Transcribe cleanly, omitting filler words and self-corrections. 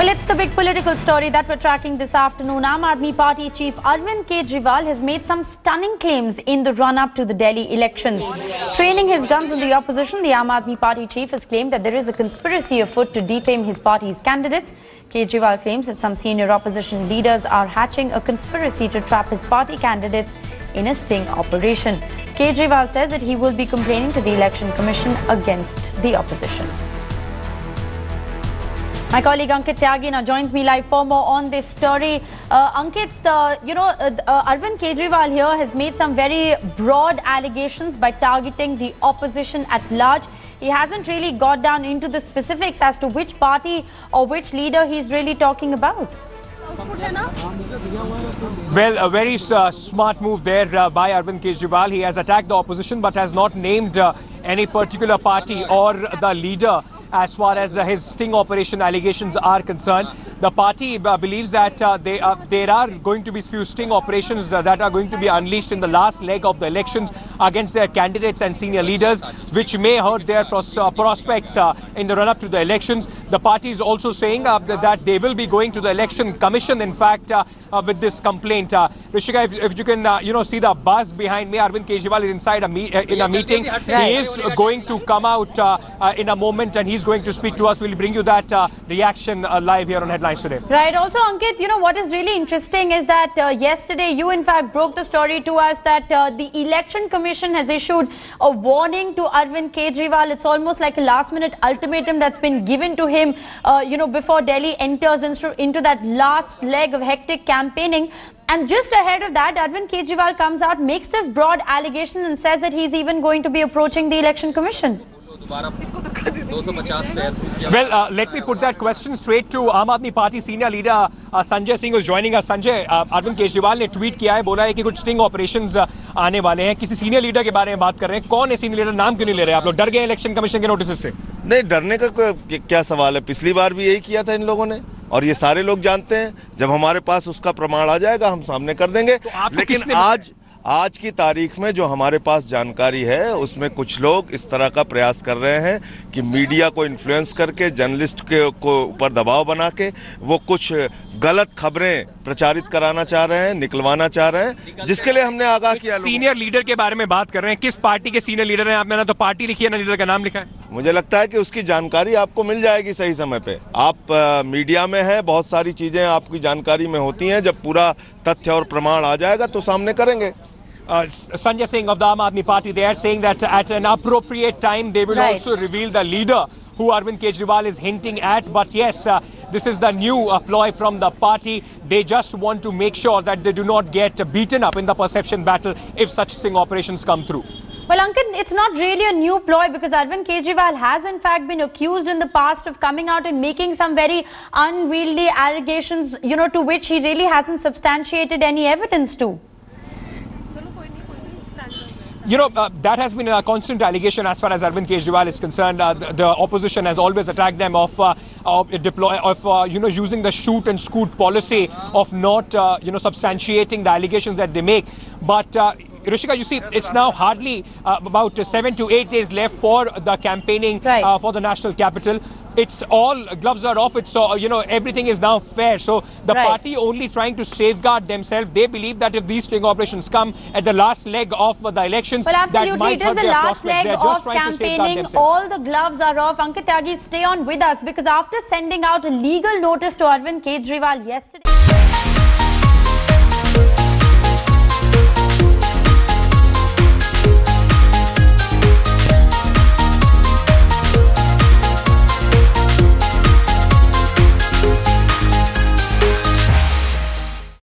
Well, it's the big political story that we're tracking this afternoon. Aam Aadmi Party chief Arvind Kejriwal has made some stunning claims in the run-up to the Delhi elections. Training his guns in the opposition, the Aam Aadmi Party chief has claimed that there is a conspiracy afoot to defame his party's candidates. Kejriwal claims that some senior opposition leaders are hatching a conspiracy to trap his party candidates in a sting operation. Kejriwal says that he will be complaining to the Election Commission against the opposition. My colleague Ankit Tyagi now joins me live for more on this story. Ankit, Arvind Kejriwal here has made some very broad allegations by targeting the opposition at large. He hasn't really got down into the specifics as to which party or which leader he's really talking about. Well, a very smart move there by Arvind Kejriwal. He has attacked the opposition but has not named any particular party or the leader as far as his sting operation allegations are concerned. The party believes that there are going to be few sting operations that are going to be unleashed in the last leg of the elections against their candidates and senior leaders, which may hurt their prospects in the run-up to the elections. The party is also saying that they will be going to the Election Commission, in fact, with this complaint. Rishika, if you can, see the buzz behind me. Arvind Kejriwal is inside in a meeting. He is going to come out in a moment, and he's going to speak to us. We'll bring you that reaction live here on Headlines Today. Right. Also, Ankit, what is really interesting is that yesterday you in fact broke the story to us that the Election Commission has issued a warning to Arvind Kejriwal. It's almost like a last-minute ultimatum that's been given to him, before Delhi enters into that last leg of hectic campaigning. And just ahead of that, Arvind Kejriwal comes out, makes this broad allegation and says that he's even going to be approaching the Election Commission. Well, let me put that question straight to Aam Aadmi Party senior leader Sanjay Singh, who's joining us. Sanjay, Arvind Kejriwal ने tweet किया है, बोला है कि कुछ sting operations आने वाले हैं. किसी सीनियर लीडर के बारे में बात कर रहे हैं. कौन है सीनियर लीडर? नाम क्यों नहीं ले रहे आप लोग? डर गए इलेक्शन कमीशन के नोटिस से? नहीं, डरने का क्या सवाल है. पिछली बार भी यही किया था इन लोगों ने, और ये सारे लोग जानते हैं. जब हमारे पास उसका प्रमाण आ जाएगा हम सामने कर देंगे. लेकिन आज की तारीख में जो हमारे पास जानकारी है उसमें कुछ लोग इस तरह का प्रयास कर रहे हैं कि मीडिया को इन्फ्लुएंस करके, जर्नलिस्ट को ऊपर दबाव बना के वो कुछ गलत खबरें प्रचारित कराना चाह रहे हैं, निकलवाना चाह रहे हैं, जिसके लिए हमने आगाह किया. सीनियर लीडर के बारे में बात कर रहे हैं. किस पार्टी के सीनियर लीडर हैं? आपने ना तो पार्टी लिखी है ना लीडर का नाम लिखा है. मुझे लगता है कि उसकी जानकारी आपको मिल जाएगी सही समय पे. आप मीडिया में है, बहुत सारी चीजें आपकी जानकारी में होती हैं. जब पूरा तथ्य और प्रमाण आ जाएगा तो सामने करेंगे. Sanjay Singh of the Aam Aadmi Party, they are saying that at an appropriate time they will also reveal the leader who Arvind Kejriwal is hinting at. But yes, this is the new ploy from the party. They just want to make sure that they do not get beaten up in the perception battle if such sting operations come through. Well, Ankit, it's not really a new ploy because Arvind Kejriwal has in fact been accused in the past of coming out and making some very unwieldy allegations, to which he really hasn't substantiated any evidence to. That has been a constant allegation as far as Arvind Kejriwal is concerned. The opposition has always attacked them of using the shoot and scoot policy, of not substantiating the allegations that they make. But Rishika, you see, it's now hardly about 7 to 8 days left for the campaigning for the national capital. It's all gloves are off. It's everything is now fair. So the party only trying to safeguard themselves. They believe that if these sting operations come at the last leg of the elections, well, absolutely, it is the last leg of campaigning. All the gloves are off. Ankit Tyagi, stay on with us because after sending out a legal notice to Arvind Kejriwal yesterday.